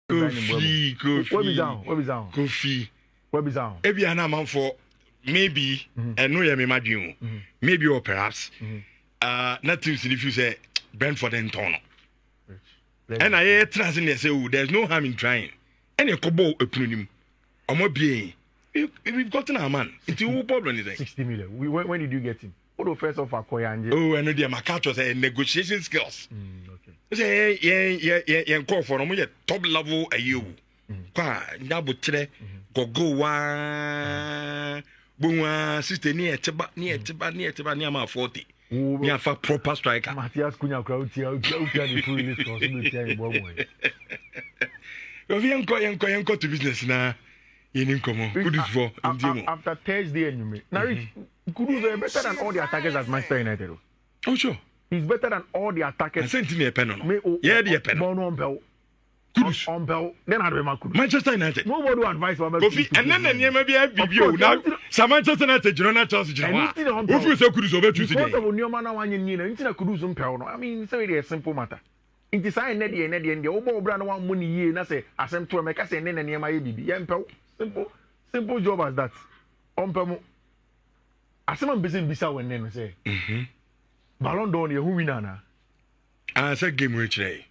Kofi. Where be down? Kofi. Where be down? Ebi ana man for maybe and no me imagine maybe or perhaps nothing if you say Brentford and Tono. And I hear trans in say there's no harm in trying. And a kobo a punim. Or more being. We've gotten our man. It's a problem, is it? 60 million. When did you get him? What the first of Akoya? Oh, and the Makato say negotiation skills. Okay. Say, call for them top level a you. Qua, Nabutre, go one. Boom, sister near Tiba, near 40. Near for proper striker. Matthias Cunha crowd here, the full responsibility. You're going to business now. After Thursday, anyway. Now, Kudus is better than all the attackers at Manchester United. Oh, sure. He's better than all the attackers. I sent him a pen on. Yeah, the pen on Bell. Kudus on Bell. Then I remember Manchester United. Nobody will advise for Kofi, and then you may be a review now. Some Manchester United, you're not Chelsea. Who feels so Kudus over Tuesday? Because of new man, one year, into the Kudus on Pell. I mean, it's a simple matter. It is I Neddy and Neddy and the Obo brand one money year, and I say, I sent to a make us and then near my baby. Simple job as that. As someone busy bisa when then say, Ballon d'Or, who winner now? I said game rich day.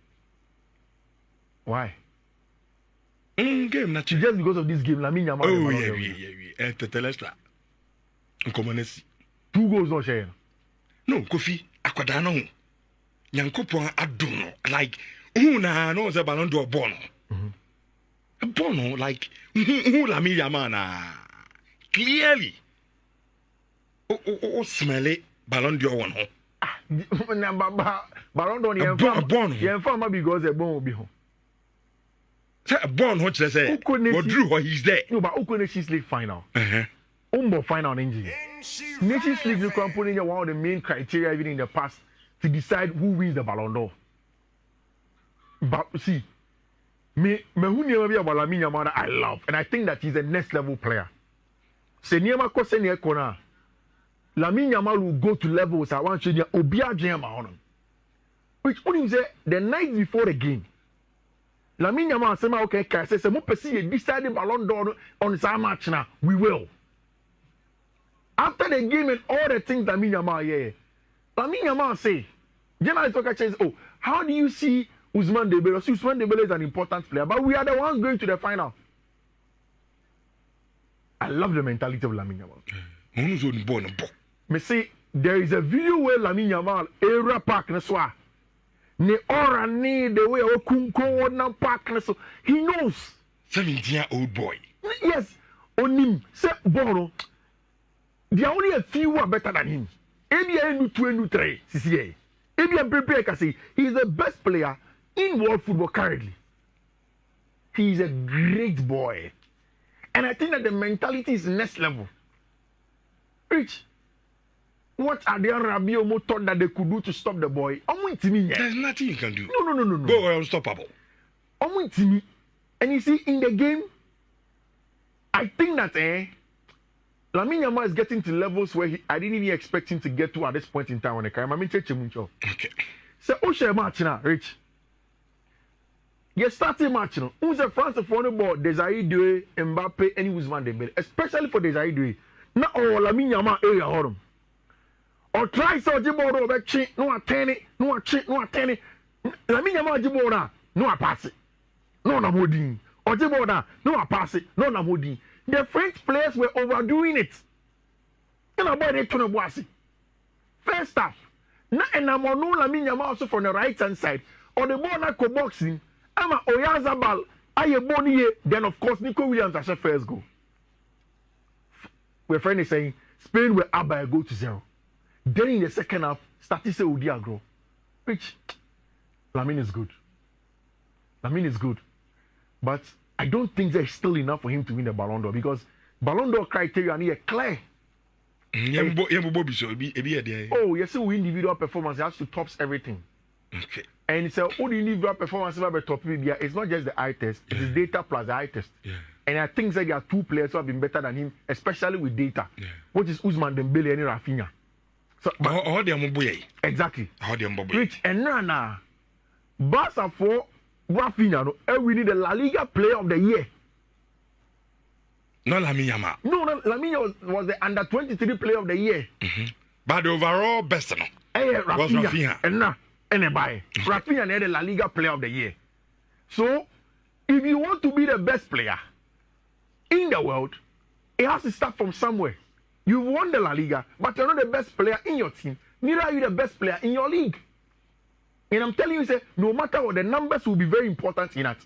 Why? Game not just because of this game. Lamine Yamal. Oh yeah. Telestra. Uncommonness. 2 goals no share. No, Kofi. Akwadano. Yankopon aduno. Like who na no say Ballon d'Or born. Bono, like who Lamine Yamal clearly. Oh, smell it. Ballon d'Or one. Ballon d'Or you inform because a bon will be home. Say a born what they say. But Drew he's there. No, but who Nations League final? Final in Nations League you can put in one of the main criteria even in the past to decide who wins the Ballon d'Or. But see. Me who never be about Lamine Yamal I love, and I think that he's a next level player. Se niema ko se ne kona. Lamine Yamal will go to levels I want to obi adwen ma hono. Which only say the night before the game. Lamine Yamal say okay, say mo pesi ye decide Ballon d'Or on some match now. We will. After the game and all the things Lamine Yamal Lamine Yamal say, General Talker says, "Oh, how do you see Ousmane Dembele?" So Ousmane Dembele is an important player, but we are the ones going to the final. I love the mentality of Lamine Yamal. Me see, there is a video where Lamine Yamal era park na so. Ne ora ni the way o kunko na park na so. He knows. 17-year-old boy. Yes, onim se Bono. There are only a few who are better than him. Ebi enu 2 CCA. Ebi prepare kasi he is the best player in world football currently. He is a great boy. And I think that the mentality is next level. Rich, what are the Rabio thought that they could do to stop the boy? There's nothing you can do. No. Go unstoppable. And you see, in the game, I think that Lamine Yamal is getting to levels where I didn't even expect him to get to at this point in time. Okay. So, Osha match now, Rich. You starting match now. Who's a France for the ball? Desire Doué, Mbappe, and Ousmane Dembele. Especially for Desire Doué. Now, Lamine Yamal area home. Or try so Jiboro over chin, no attend, no attend. Lamine Yamal Jibora, no pass it. No Namodin. Or Jibora, no pass it, no Namodin. The French players were overdoing it. And about it to the Boissy. First half. Now, and I'm on Lamine Yamal also from the right hand side. Or the ball not boxing. I'm a Oyazabal. Aye Boni. Then, of course, Nico Williams as a first goal. We're friend is saying Spain were up by a goal to 0. Then in the second half, started to say Udiagro. Which Lamine is good. But I don't think there's still enough for him to win the Ballon d'Or because Ballon d'Or criteria are clear. Oh, yes, so individual performance has to tops everything. Okay. And so all the individual performance about top media, it's not just the eye test, it's the data plus the eye test. Yeah. And I think that there are 2 players who have been better than him, especially with data. Yeah. Which is Ousmane Dembele and Rafinha. So how they are exactly. How they are Rich and Nana. Barca for Rafinha, we need the La Liga Player of the Year. Not Lamine Yamal. No, Lamine was the under 23 Player of the Year. But the overall best, no. Was Rafinha. And buy Rafinha is the La Liga Player of the Year. So, if you want to be the best player in the world, it has to start from somewhere. You won the La Liga, but you're not the best player in your team. Neither are you the best player in your league. And I'm telling you, say, no matter what, the numbers will be very important in that.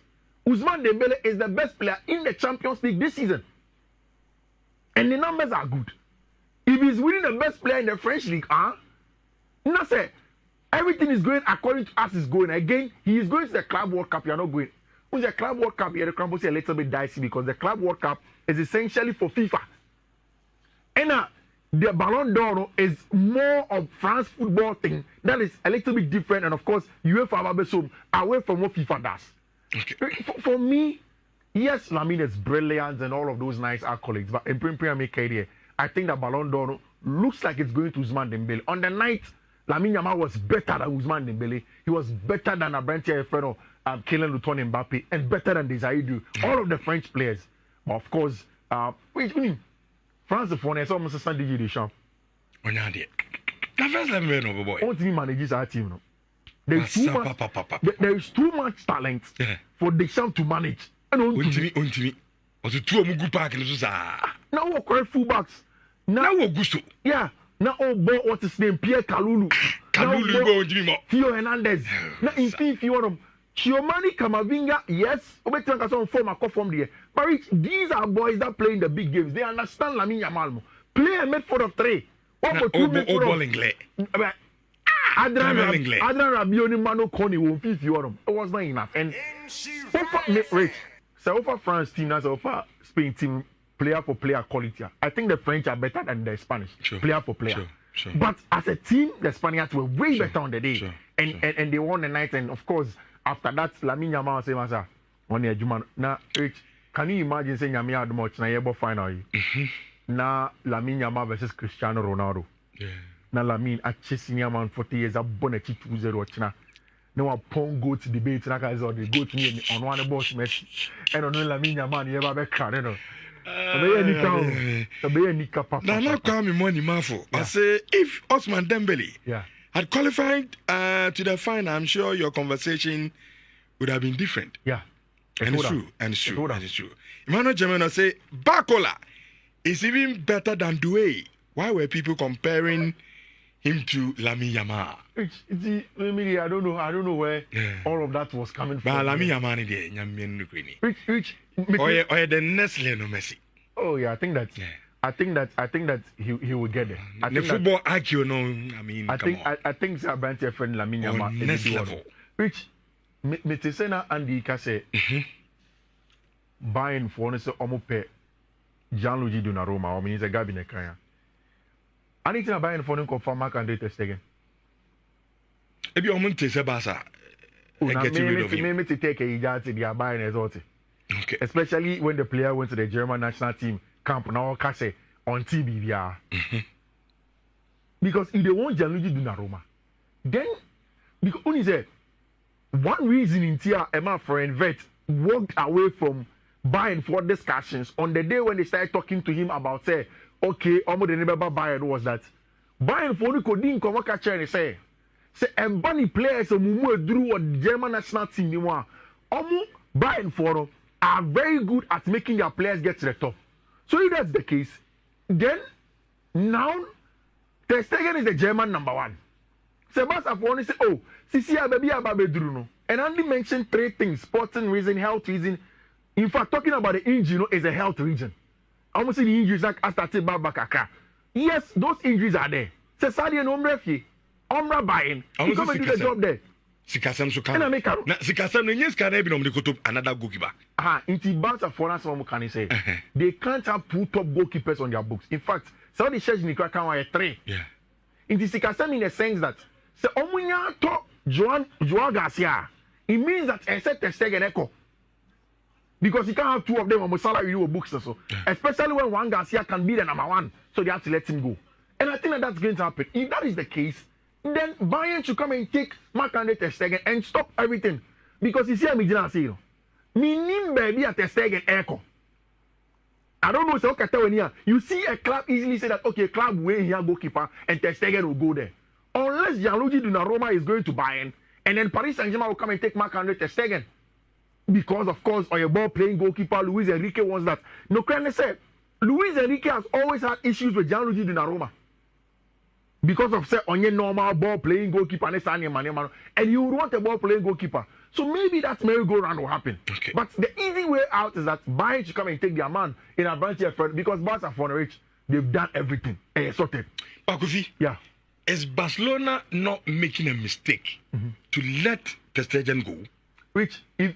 Ousmane Dembele is the best player in the Champions League this season. And the numbers are good. If he's winning the best player in the French league, not say everything is going according to us is going. Again, he is going to the Club World Cup. You are not going. When the Club World Cup, the crumble is a little bit dicey because the Club World Cup is essentially for FIFA. And the Ballon d'Or is more of France football thing that is a little bit different. And of course, UEFA away from what FIFA does. Okay. For me, yes, Lamine is brilliant and all of those nice accolades. But in Premier League, I think that Ballon d'Or looks like it's going to Ousmane Dembele. On the night, Lamine Yamal was better than Ousmane Dembele. He was better than Abrantia Efreno, Kylian Mbappe, and better than Desiree. All of the French players. But of course, France for is almost a Sunday Deschamps. On your idea. The first level, no boy. What team manages our team? No? There is too much talent for Deschamps to manage. On me. Was it 2 Mugu Park in the now we're correct fullbacks. Now we're Gusto. Yeah. Now what's his name? Pierre Kalulu. Kalulu go Jimmy. Theo Hernandez. Now in if you want them. Chiomani Kamavinga, yes. From there. But these are boys that play in the big games. They understand Lamine Yamal. Play a midfield of 3. What for 2 midfield of Adrian Rabioni Mano Koni won't fit you. It was not enough. And over France team, that's over Spain team, player for player quality. I think the French are better than the Spanish, player for player. Sure. But as a team, the Spaniards were way better on the day. And they won the night. And of course, after that, Lamine Yamal say, "Masa, on the Juman." Now, can you imagine saying Yamal had much na yebo final? Now, Lamine Yamal versus Cristiano Ronaldo. Now, Lamine at chasing Yamal 40 years a bonnet 2-0 china. Now, a pong goat debate na guys or the goat me on one boss Messi. And on Lamine Yamal you ever be crowd, you know. Now call me money manful. I say if Ousmane Dembele had qualified to the final, I'm sure your conversation would have been different. Yeah. And it's true. Emmanuel Gemino say Bakola is even better than Doué. Why were people comparing him to Lamine Yamal? I don't know where all of that was coming from. But Lamine Yamal is the next Lionel Messi. Oh yeah, I think that he will get there. I think football IQ, no, I mean, I think Sabanti friend Lamine Yamal next level. Which Metisena and the Kase buying for honest omope Gianluigi Donnarumma or means a Gabine Kaya. Anything about buying for him confirm Mark and Ter Stegen. If you want to say Basa, maybe to take a Ijati, they are buying as well. Okay. Especially when the player went to the German national team camp now, Kase on TV. Because if they want Gianluigi Donnarumma, then because only say one reason in Tia Emma friend Vet walked away from Bayern for discussions on the day when they started talking to him about say, okay, almost the neighbor Bayern was that Bayern for the coding come catch and say Mbani players mumu drew what German national team you want. Bayern for are very good at making their players get to the top. So if that's the case, then now Ter Stegen is the German number 1. Sebastian Foni say, oh, Sisi Ababi Ababedruno. And only mentioned 3 things: sporting reason, health reason. In fact, talking about the injury, is a health reason. Almost the injuries like Astati Babakaka. Yes, those injuries are there. Cesarian Omrefi, Omra Bayen. He come and do the job there. Sikasam so can. Na Sikasam no yes can be no the kutub another goalkeeper. Inti Barca for us one can say. They can't have 2 top goalkeepers on their books. In fact, some of the shares in can have 3. Yeah. Inti Sikasam in the sense that se omunya to Joao Garcia, it means that except Ter Stegen echo. Because you can't have 2 of them on the salary you books so. Especially when one Garcia can be the number 1. So they have to let him go. And I think that's going to happen. If that is the case, then Bayern should come and take Marc-Andre Ter Stegen and stop everything. because you see I'm going say me nim baby at Stegen echo. I don't know so okay you see a club easily say that okay club way here goalkeeper and Ter Stegen will go there. Unless Gianluigi Donnarumma is going to Bayern and then Paris Saint-Germain will come and take Marc-Andre Ter Stegen. Because of course on your ball playing goalkeeper Luis Enrique wants that. No can say Luis Enrique has always had issues with Gianluigi Donnarumma. Because of say on your normal ball playing goalkeeper and you want a ball playing goalkeeper. So maybe that merry-go-round will happen. Okay. But the easy way out is that Bayern should come and take their man in advantage because Barca for rich, they've done everything and it's sorted. Bakofi, yeah. Is Barcelona not making a mistake to let Ter Stegen go? Which if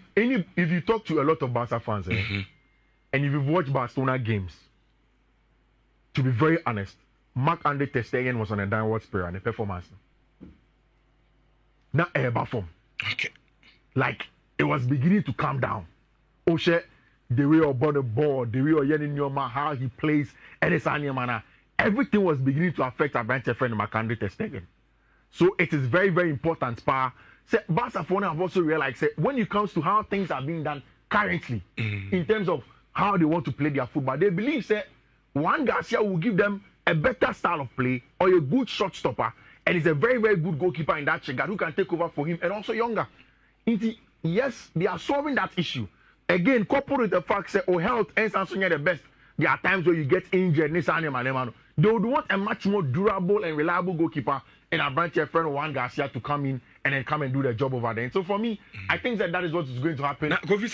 you talk to a lot of Barca fans and if you've watched Barcelona games, to be very honest, Marc-Andre Ter Stegen was on a downward spiral and a performance. Not a bad form. Okay. Like it was beginning to calm down. Oshe, the way about the ball, the way Yamal, how he plays, and it's everything was beginning to affect our bench friend Marc-Andre Ter Stegen. So it is very, very important. Barcelona have also realized that when it comes to how things are being done currently, in terms of how they want to play their football, they believe that Juan Garcia will give them a better style of play or a good shot stopper, and he's a very, very good goalkeeper in that Chegar who can take over for him and also younger. Yes, they are solving that issue. Again, coupled with the fact that health and Samsung are the best. There are times where you get injured. They would want a much more durable and reliable goalkeeper and a branch your friend Juan Garcia to come in and then come and do the job over there. And so for me, I think that is what is going to happen. Chelsea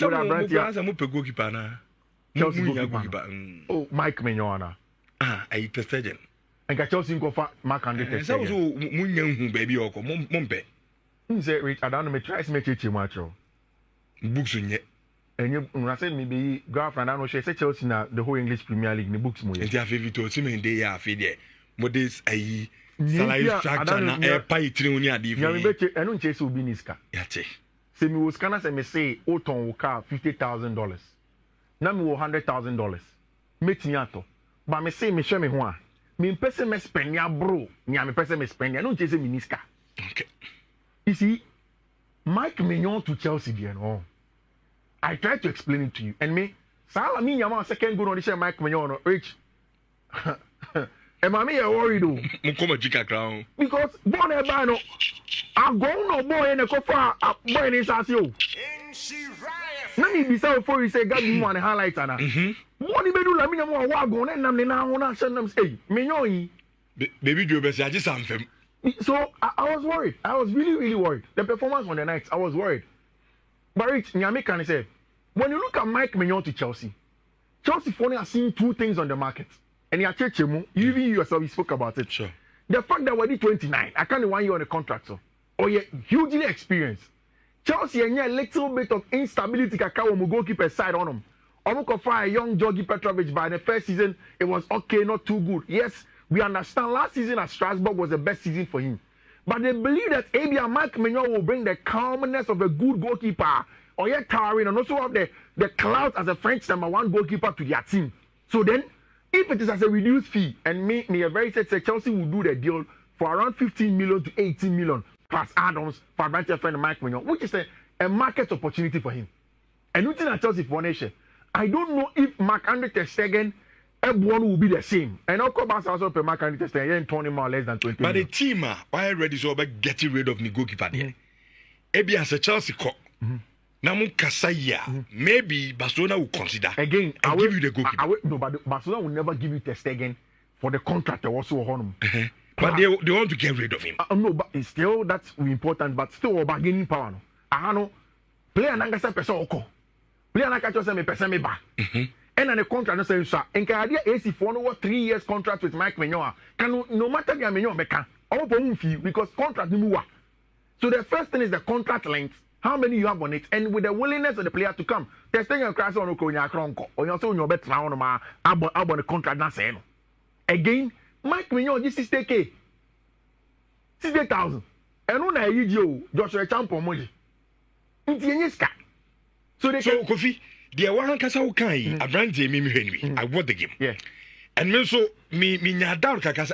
goalkeeper. Oh, Mike Mignon. I Ter Stegen. And Chelsea go for Marc-Andre Ter Stegen. Baby or Mompe. Say Rich, I don't know. Try to make it much. Books in yet. And you, when I said maybe girlfriend, I know she said Chelsea na the whole English Premier League. The books more. And you have favorite to see me in the affair. Modest a salary structure na a pay triunia divi. I don't chase Ubiniska. Yate. Say me was kana say me say Oton will car $50,000. Now me will $100,000. Meeting yato. But me say me share me one. Me person me spend ya bro. Me person me spend ya. I don't chase Miniska. Okay. You see, Mike Mignon to Chelsea, you know. I tried to explain it to you. And me, Lamine Yamal second goal on this Mike Mignon, Rich. And mommy, you're worried though. Because born a bano, I go no boy in a cofa, a boy in his ass you. Let me be so for you say, God, you want to highlight Anna. What do you do? Lamine Yamal, what go on and now send them say, Mignon. Baby, do best. I just something. So I was worried. I was really, really worried. The performance on the night, I was worried. But Rich, Nyame can say, when you look at Mike Mignon to Chelsea Phone are seeing two things on the market. And you even yourself, you spoke about it. Sure. The fact that we're 29, I can't 1 year on the contract, so. Or you're hugely experienced. Chelsea and a little bit of instability can goalkeeper side on them. Almost fire young Georgi Petrovic by the first season, it was okay, not too good. Yes. We understand last season at Strasbourg was the best season for him. But they believe that Abia Mike Mignon will bring the calmness of a good goalkeeper or yet towering and also have the clout as a French #1 goalkeeper to their team. So then, if it is as a reduced fee, and me a very said Chelsea will do the deal for around 15 million to 18 million plus add-ons for a friend Mike Mignon, which is a market opportunity for him. And looking at Chelsea for nation, I don't know if Marc-Andre Ter Stegen everyone will be the same. And I'll come back also per Marc-Andre Ter Stegen 20 more less than 20. But the team are ready so about getting rid of the goalkeeper there. Maybe as a Chelsea cop. Namu Kasaya, maybe Barcelona will consider again. I give you the goalkeeper. No, but Barcelona will never give you Ter Stegen for the contract also on him. But they want to get rid of him. No, but it's still that's important. But still bargaining power. No, I know. Player nangasa person oko. Player nangasa say me person me ba. And then the contract no say so. And can idea AC for no 3 years contract with Mike Mignon. Can no matter the Mignon beka. All for fee because contract ni muwa. So the first thing is the contract length. How many you have on it, and with the willingness of the player to come. Testing and crash on Okonya Kronko, or you also your bet round ma about the contract na say no. Again, Mike Mignon this is 60K. 60,000. And when I you Joshua Champion money. So Kofi, the one kasa ukai, a brand me Henry. I want the game. Yeah. And me so me nyada kakasa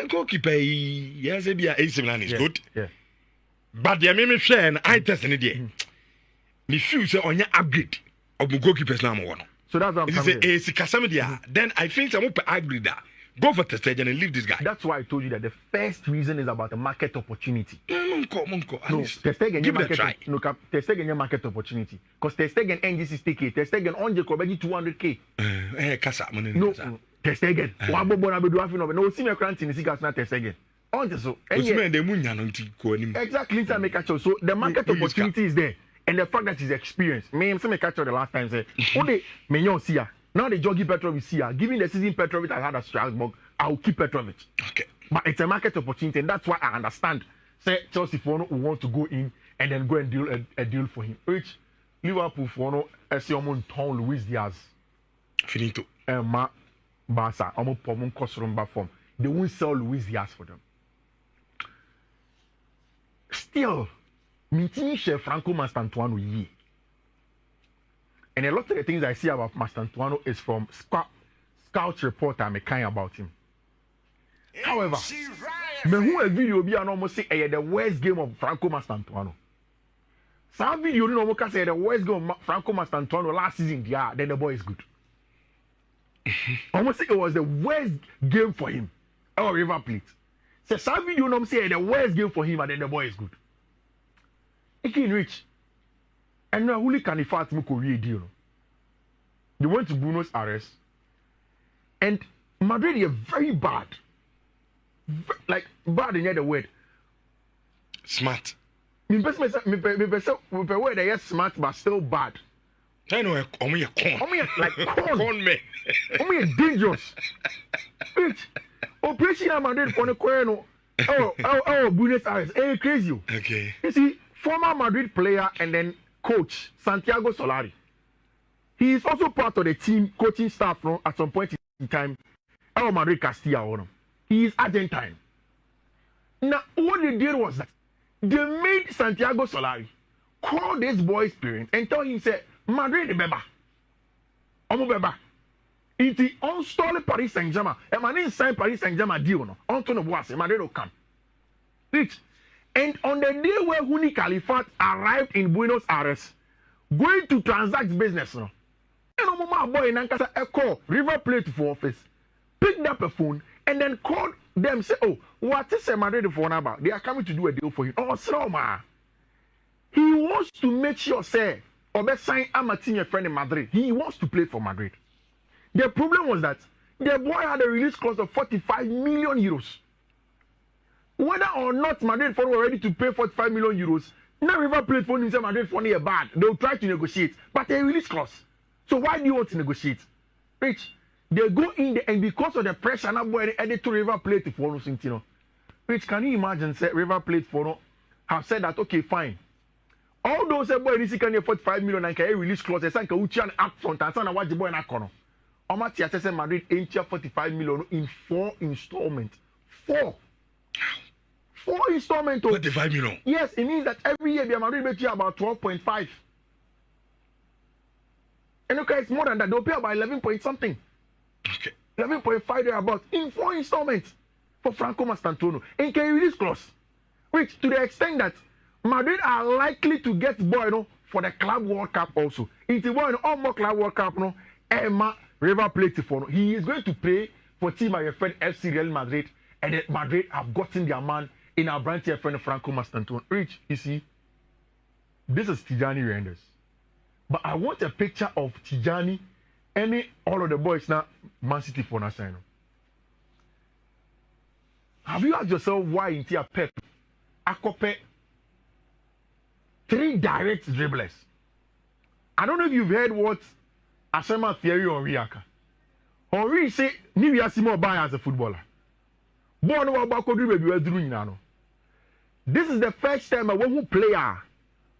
goalkeeper yes be AC Milan is good. Yeah. But the me share and I test in the me feel say on your upgrade of the goalkeepers now one. So that's what I'm saying. Then I think I'm up upgrade that. Go for Testegen and leave this guy. That's why I told you that the first reason is about the market opportunity. Monko. No, Testegen give it a try. No, Testegen market opportunity. Because Testegen NG60K, Testegen on Jacob 200K. Kasa, no, Testegen. Wabo na bedu afino. No, see me cranting in Sigas na Testegen. On so. Exactly, I make a choice. So the market opportunity is there. And the fact that he's experienced. Me, I'm saying catch the last time say, "Ode menyon see ya." Now the Jogi Petrovic see ya. Given the season Petrovic I had at Strasbourg, I will keep Petrovic. Okay. But it's a market opportunity, and that's why I understand. Say Chelsea for no want to go in and then go and deal a deal for him. Which Liverpool for no Esiomon Town Luis Diaz. Finito. Ma Barca. Omo pomon kosrumba form. They won't sell Luis Diaz for them. Still. Meeting Chef Franco Mastantuano ye. And a lot of the things I see about Mastantuano is from scout report I'm kind about him. However, me who a video be an almost say the worst game of Franco Mastantuano. Some video you know say the worst game of Franco Mastantuano last season, yeah, then the boy is good. Almost say it was the worst game for him. Oh, River Plate. So some video you know say the worst game for him and then the boy is good. He can reach. And now who can afford to Korea deal? They went to Buenos Aires. And Madrid is very bad. Like bad in the other word. Smart. Me word they are smart but still bad. I know like corn. Corn me. Dangerous. Operation Madrid for the corner. Oh, Buenos Aires. Hey, crazy. Okay. You see, former Madrid player and then coach Santiago Solari. He is also part of the team coaching staff at some point in time. Our Madrid Castilla. He is Argentine. Now, what they did was that they made Santiago Solari call this boy's parents and tell him, say, Madrid the beba. Omo beba. It's the unstalled Paris Saint-Germain. And man inside Paris Saint-Germain deal no. Onto the boss, Madrid will come. Rich. And on the day where Huni Califat arrived in Buenos Aires, going to transact business, no, and my boy in Ankasa call River Plate for office, picked up a phone, and then called them, say, oh, what is a Madrid phone about? They are coming to do a deal for you. Oh, Sroma. He wants to make sure, say, or be sign Amatinha friend in Madrid. He wants to play for Madrid. The problem was that the boy had a release clause of 45 million euros. Whether or not Madrid were ready to pay 45 million euros, now River Plate phone himself Madrid for a bad. They'll try to negotiate, but they release clause. So why do you want to negotiate? Rich, they go in there and because of the pressure, now boy added to River Plate for no. Rich, can you imagine say River Plate for have said that okay, fine. All those boy this can 45 million and can release clause. They say can uchi an up front and say na what the boy na kono. Omati say Madrid enter 45 million in 4 installments. 4 installments. 45 million. Yes, it means that every year Madrid will pay about 12.5. And okay, it's more than that. They'll pay about 11 point something. Okay. 11.5 there about in 4 installments for Franco Mastantuono. And can you release clause? Which to the extent that Madrid are likely to get boy for the Club World Cup also. It's the boy all more Club World Cup Emma River Plate for he is going to play for team my friend FC Real Madrid, and then Madrid have gotten their man in our branch here friend Franco Mastantuono. Rich, you see, this is Tijani Renders. But I want a picture of Tijani and all of the boys now Man City for Nasano. Have you asked yourself why in Tia Pep Akope 3 direct dribblers? I don't know if you've heard what Asema theory on Riaka. Henri say Nivea Simo buy as a footballer. Born about dribble. This is the first time a one player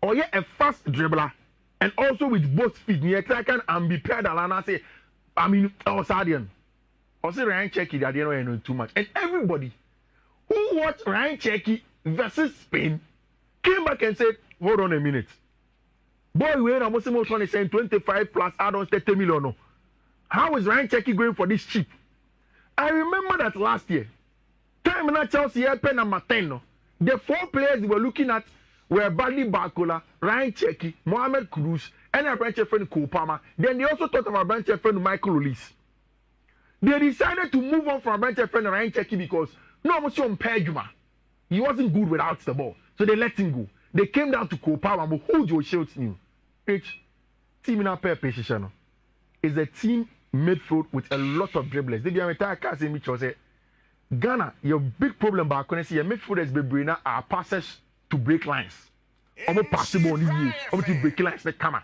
or yet a fast dribbler and also with both feet near Kraken and be paired alana say I mean Osadian. Or say Ryan Cherky that you know too much. And everybody who watched Ryan Cherky versus Spain came back and said, hold on a minute. Boy, we are almost 25 plus add-ons 30 million. No. How is Ryan Cherky going for this cheap? I remember that last year. Time na Chelsea pen number 10. No. The 4 players they were looking at were Bradley Barcola, Ryan Cherky, Mohamed Kudus, and a branch friend Cole Palmer. Then they also thought about branch friend Michael Olise. They decided to move on from branch friend Ryan Cherky because no one was on Pejuma. He wasn't good without the ball. So they let him go. They came down to Cole Palmer, but hold your shields new. Team in our pair position is a team midfield with a lot of dribblers. They entire cast in which was Ghana, your big problem back when I see your midfielders be bringing are passes to break lines. Almost possible on you, almost to break lines that come.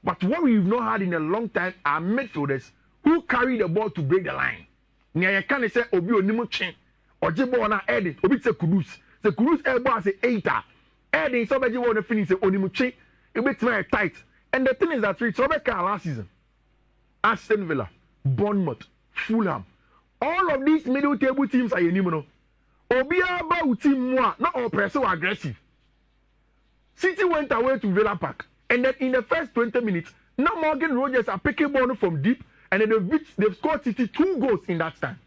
But what we've not had in a long time are midfielders who carry the ball to break the line. Near you can't say Obi Onimo Chen or Jibo na Eddie, Obi se Kudus. The Kudus elbow as a 8er. Eddie somebody want to finish the Onimo Chen. It makes very tight. And the thing is that we saw last season. Aston Villa, Bournemouth, Fulham. All of these middle table teams are Yenimono. Obiaba team more, not all press so aggressive. City went away to Villa Park. And then in the first 20 minutes, now Morgan Rogers are picking ball from deep. And then they've scored City 2 goals in that time.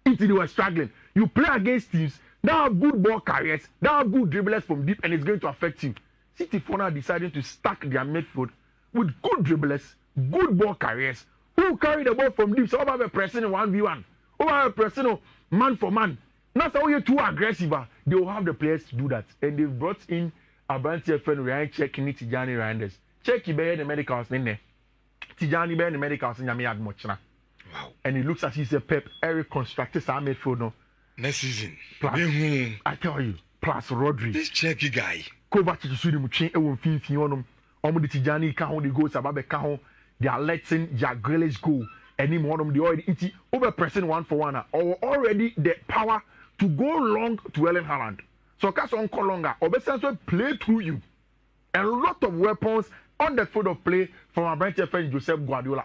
Until they were struggling. You play against teams that have good ball carriers, that have good dribblers from deep, and it's going to affect you. City for now decided to stack their midfield with good dribblers, good ball carriers, who carry the ball from deep. So over the pressing 1v1, over the pressing man for man. Not so you're too aggressive. They will have the players to do that. And they've brought in a branch friend Ryan Check in Tijani Randers. Check you bear the medicals in there. Tijani bear the medicals in Yami much now. Wow. And it looks as he's a Pep Eric constructed our midfield now. Next season. Plus, I tell you, plus Rodri. This Checky guy. Kovacic is really much in Finfi on them. Omudi Tijani can't hold the goals about the count. They are letting Jack Grealish go. And him one of them, they already over pressing 1-for-1 or already the power to go long to Ellen Haaland. So cast on longer. Obesanso play through you. A lot of weapons on the field of play from our branch friend Joseph Guardiola.